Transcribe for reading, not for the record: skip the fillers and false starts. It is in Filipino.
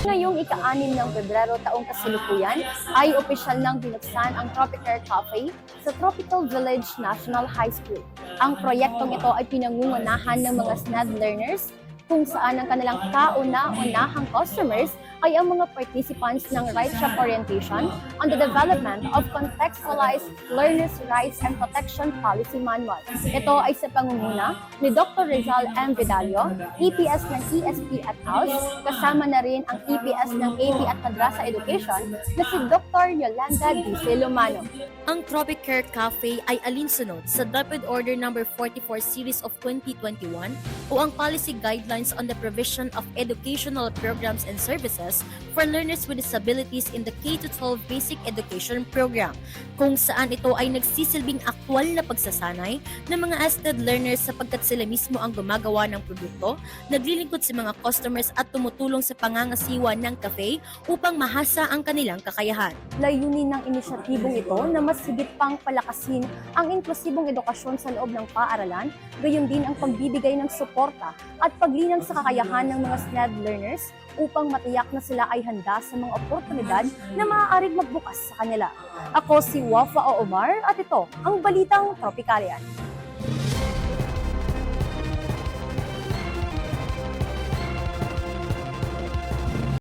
Ngayong ika-6 ng Pebrero taong kasalukuyan ay opisyal nang binuksan ang Tropicare Cafe sa Tropical Village National High School. Ang proyektong ito ay pinangungunahan ng mga SNED learners kung saan ang kanilang kauna-unahang customers ay ang mga participants ng Right Shop Orientation on the Development of Contextualized Learners' Rights and Protection Policy Manual. Ito ay sa pangunguna ni Dr. Rizal M. Vidalio, EPS ng ESP at House, kasama na rin ang EPS ng AP at Madrasa Education na si Dr. Yolanda D. Silomano. Ang Tropicare Cafe ay alinsunod sa DepEd Order No. 44 Series of 2021 o ang Policy Guidelines on the Provision of Educational Programs and Services for Learners with Disabilities in the K-12 Basic Education Program, kung saan ito ay nagsisilbing aktwal na pagsasanay ng mga SNED learners sapagkat sila mismo ang gumagawa ng produkto, naglilingkod sa mga customers at tumutulong sa pangangasiwa ng cafe upang mahasa ang kanilang kakayahan. Layunin ng inisyatibong ito na mas higit pang palakasin ang inklusibong edukasyon sa loob ng paaralan, gayon din ang pagbibigay ng suporta at paglinang sa kakayahan ng mga SNED learners upang matiyak na sila ay handa sa mga oportunidad na maaaring magbukas sa kanila. Ako si Wafa Omar at ito ang Balitang Tropicalian.